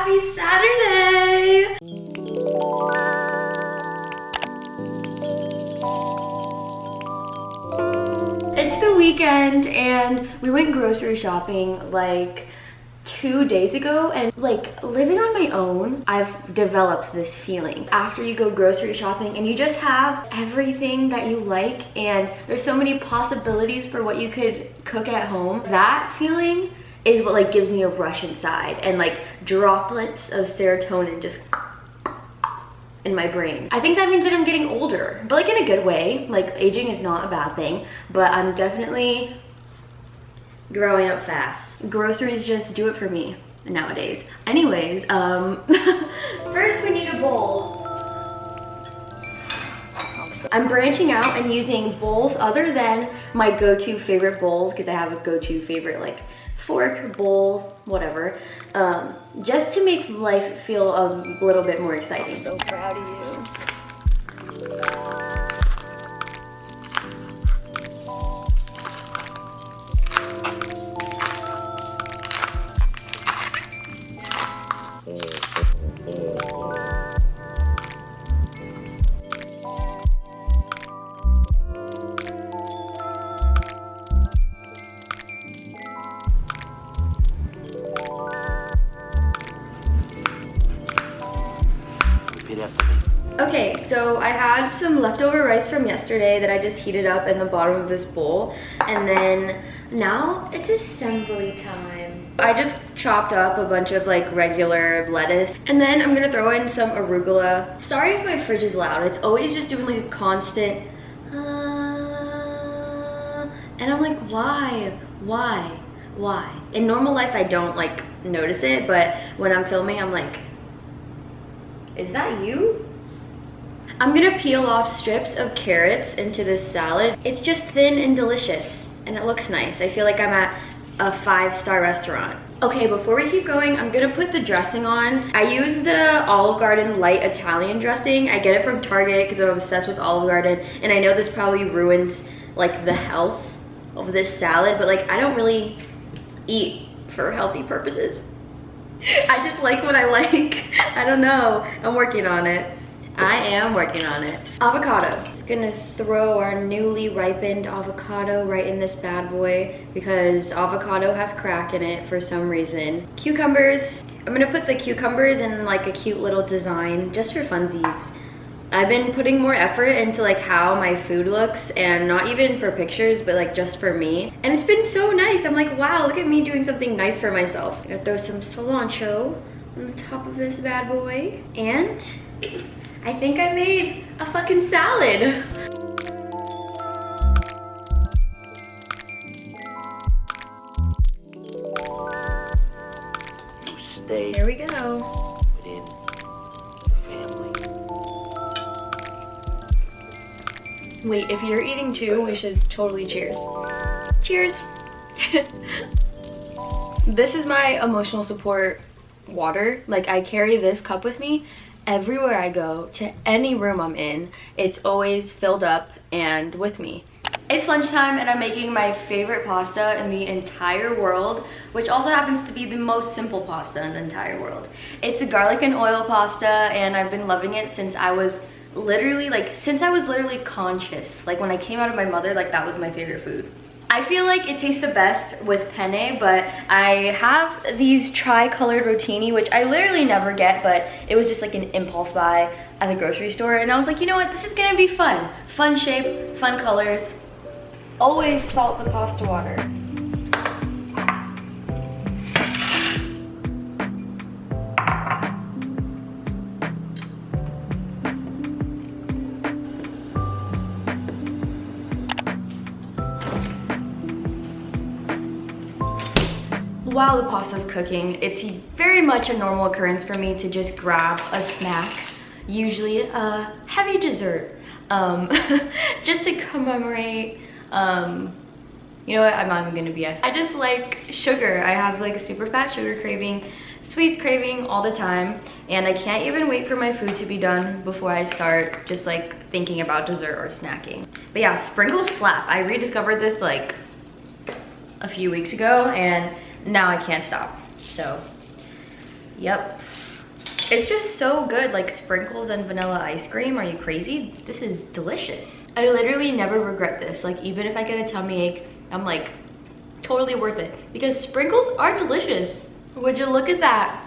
Happy Saturday! It's the weekend and we went grocery shopping like 2 days ago, and like living on my own, I've developed this feeling after you go grocery shopping and you just have everything that you like and there's so many possibilities for what you could cook at home. That feeling is what like gives me a rush inside, and like droplets of serotonin just in my brain. I think that means that I'm getting older, but like in a good way. Like aging is not a bad thing, but I'm definitely growing up fast. Groceries just do it for me nowadays. Anyways, first we need a bowl. I'm branching out and using bowls other than my go-to favorite bowls, because I have a go-to favorite like fork, bowl, whatever, just to make life feel a little bit more exciting. I'm so proud of you. Okay, so I had some leftover rice from yesterday that I just heated up in the bottom of this bowl, and then now it's assembly time. I just chopped up a bunch of like regular lettuce, and then I'm gonna throw in some arugula. Sorry if my fridge is loud, it's always just doing like a constant and I'm like, why? In normal life I don't like notice it, but when I'm filming I'm like, is that you? I'm gonna peel off strips of carrots into this salad. It's just thin and delicious, and it looks nice. I feel like I'm at a 5-star restaurant. Okay, before we keep going, I'm gonna put the dressing on. I use the Olive Garden light Italian dressing. I get it from Target because I'm obsessed with Olive Garden, and I know this probably ruins like the health of this salad, but like I don't really eat for healthy purposes. I just like what I like. I don't know, I'm working on it. I am working on it. Avocado. Just gonna throw our newly ripened avocado right in this bad boy because avocado has crack in it for some reason. Cucumbers. I'm gonna put the cucumbers in like a cute little design just for funsies. I've been putting more effort into like how my food looks, and not even for pictures, but like just for me. And it's been so nice. I'm like, wow, look at me doing something nice for myself. I'm gonna throw some cilantro on the top of this bad boy, and I think I made a fucking salad. Here we go. Within the family. Wait, if you're eating too, we should totally cheers. Cheers. This is my emotional support water. Like I carry this cup with me everywhere I go, to any room I'm in. It's always filled up and with me. It's lunchtime and I'm making my favorite pasta in the entire world, which also happens to be the most simple pasta in the entire world. It's a garlic and oil pasta, and I've been loving it since I was literally conscious. Like when I came out of my mother, like that was my favorite food. I feel like it tastes the best with penne, but I have these tri-colored rotini, which I literally never get, but it was just like an impulse buy at the grocery store, and I was like, you know what, this is gonna be fun. Fun shape, fun colors. Always salt the pasta water. While the pasta's cooking, it's very much a normal occurrence for me to just grab a snack, usually a heavy dessert, just to commemorate, you know what, I'm not even gonna BS. I just like sugar. I have like a super fat sugar craving, sweets craving all the time, and I can't even wait for my food to be done before I start just like thinking about dessert or snacking. But yeah, sprinkles slap. I rediscovered this like a few weeks ago, and now I can't stop. So Yep. It's just so good, like sprinkles and vanilla ice cream. Are you crazy? This is delicious. I literally never regret this. Like even if I get a tummy ache, I'm like totally worth it because sprinkles are delicious. Would you look at that?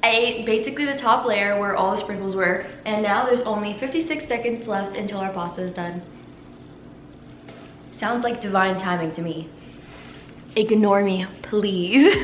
I ate basically the top layer where all the sprinkles were, and now there's only 56 seconds left until our pasta is done. Sounds like divine timing to me. Ignore me, please.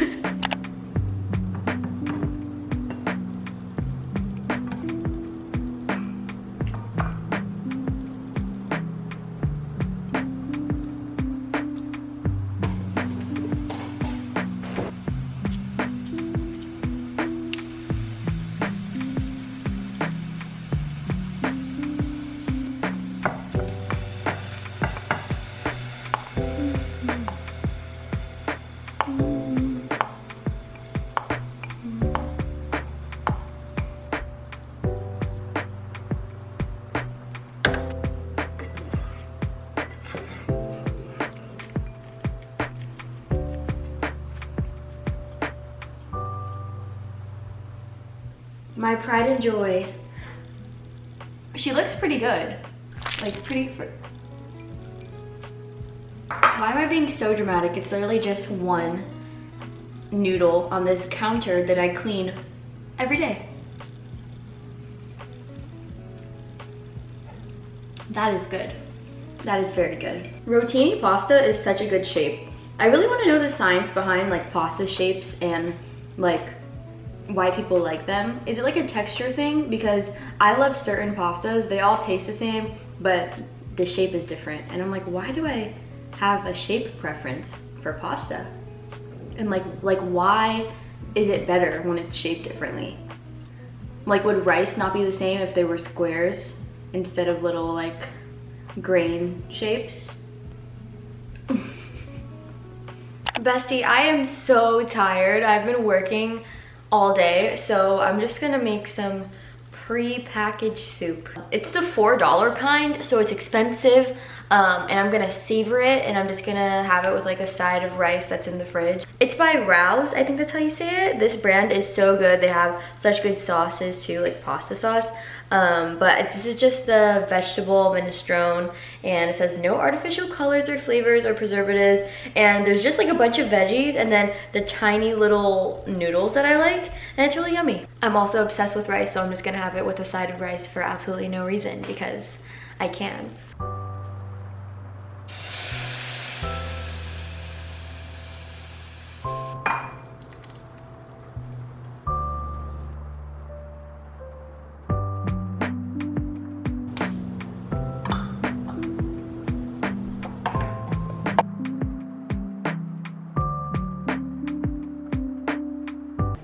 My pride and joy. She looks pretty good. Like pretty. Why am I being so dramatic? It's literally just one noodle on this counter that I clean every day. That is good. That is very good. Rotini pasta is such a good shape. I really want to know the science behind like pasta shapes and like why people like them. Is it like a texture thing? Because I love certain pastas, they all taste the same, but the shape is different. And I'm like, why do I have a shape preference for pasta? And like why is it better when it's shaped differently? Like would rice not be the same if they were squares instead of little like grain shapes? Bestie, I am so tired. I've been working all day, so I'm just gonna make some pre-packaged soup. It's the $4 kind, so it's expensive, and I'm gonna savor it, and I'm just gonna have it with like a side of rice that's in the fridge. It's by Rouse, I think that's how you say it. This brand is so good. They have such good sauces too, like pasta sauce. But this is just the vegetable minestrone, and it says no artificial colors or flavors or preservatives, and there's just like a bunch of veggies and then the tiny little noodles that I like, and it's really yummy. I'm also obsessed with rice, so I'm just gonna have it with a side of rice for absolutely no reason because I can.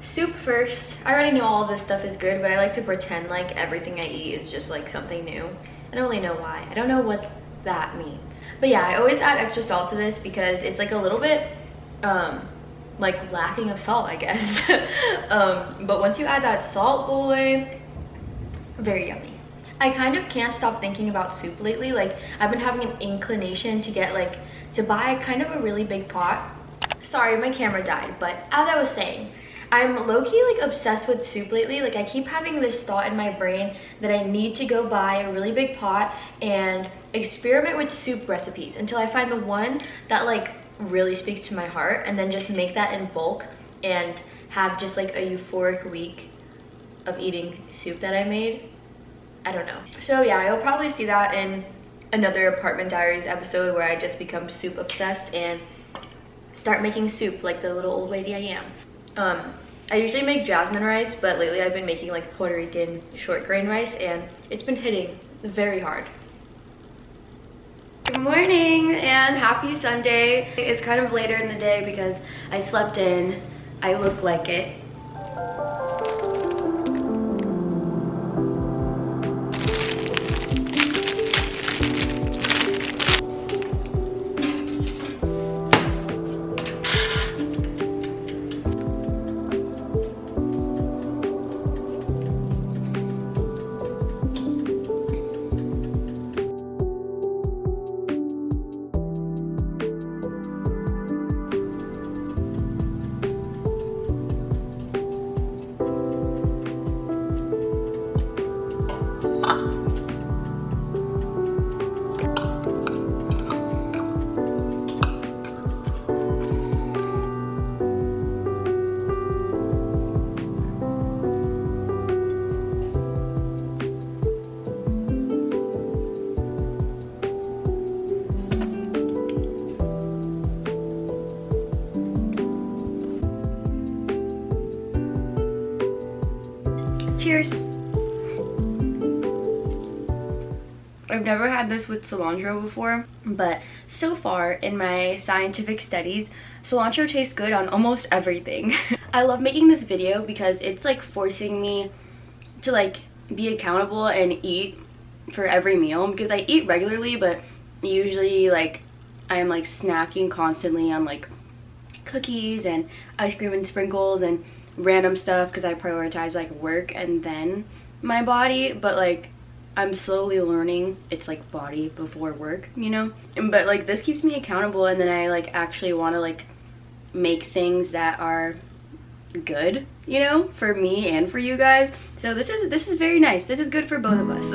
Soup first. I already know all of this stuff is good, but I like to pretend like everything I eat is just like something new. I don't really know why. I don't know what that means. But yeah, I always add extra salt to this because it's like a little bit like lacking of salt, I guess. But once you add that salt, boy, very yummy. I kind of can't stop thinking about soup lately. Like I've been having an inclination to get like, to buy kind of a really big pot. Sorry, my camera died, but as I was saying, I'm low-key like obsessed with soup lately. Like I keep having this thought in my brain that I need to go buy a really big pot and experiment with soup recipes until I find the one that like really speaks to my heart, and then just make that in bulk and have just like a euphoric week of eating soup that I made. I don't know. So yeah, you'll probably see that in another Apartment Diaries episode where I just become soup obsessed and start making soup like the little old lady I am. I usually make jasmine rice, but lately I've been making like Puerto Rican short grain rice, and it's been hitting very hard. Good morning and happy Sunday. It's kind of later in the day because I slept in. I look like it. Cheers. I've never had this with cilantro before, but so far in my scientific studies, cilantro tastes good on almost everything. I love making this video because it's like forcing me to like be accountable and eat for every meal, because I eat regularly, but usually like I'm like snacking constantly on like cookies and ice cream and sprinkles and random stuff because I prioritize like work and then my body. But like I'm slowly learning it's like body before work, you know? But like this keeps me accountable, and then I like actually want to like make things that are good, you know, for me and for you guys. So this is very nice. This is good for both of us.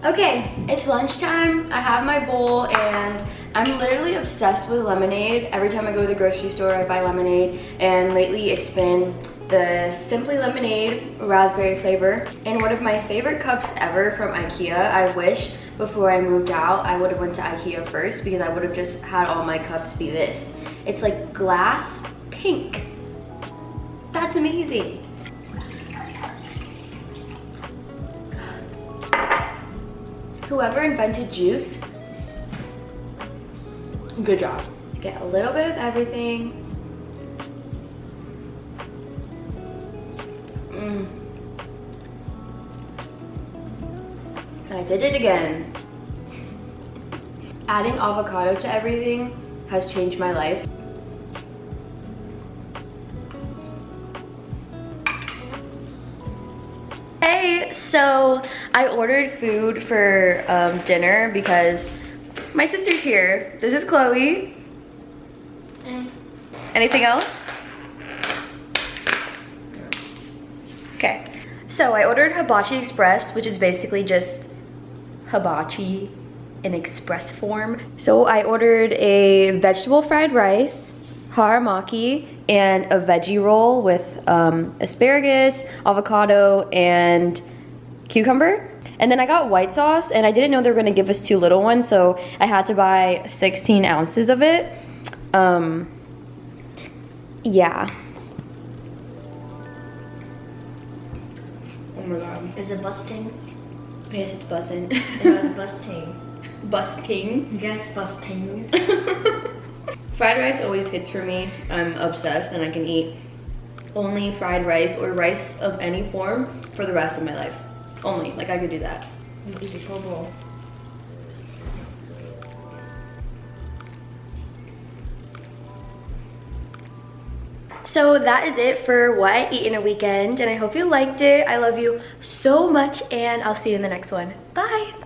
Okay, it's lunchtime. I have my bowl and I'm literally obsessed with lemonade. Every time I go to the grocery store, I buy lemonade, and lately it's been the Simply Lemonade raspberry flavor. And one of my favorite cups ever from IKEA. I wish before I moved out, I would have went to IKEA first, because I would have just had all my cups be this. It's like glass pink. That's amazing. Whoever invented juice, good job. Get a little bit of everything. And I did it again. Adding avocado to everything has changed my life. Hey, so I ordered food for dinner because my sister's here. This is Chloe. Anything else? Okay, so I ordered Hibachi Express, which is basically just hibachi in express form. So I ordered a vegetable fried rice, haramaki, and a veggie roll with asparagus, avocado, and cucumber. And then I got white sauce, and I didn't know they were gonna give us 2 little ones, so I had to buy 16 ounces of it. Yeah. Oh my god. Is it busting? Yes, it's bussin'. It was busting. Busting. Yes, busting. Fried rice always hits for me. I'm obsessed, and I can eat only fried rice or rice of any form for the rest of my life. Only, like I could do that. You eat this whole bowl. So that is it for what I eat in a weekend, and I hope you liked it. I love you so much, and I'll see you in the next one. Bye.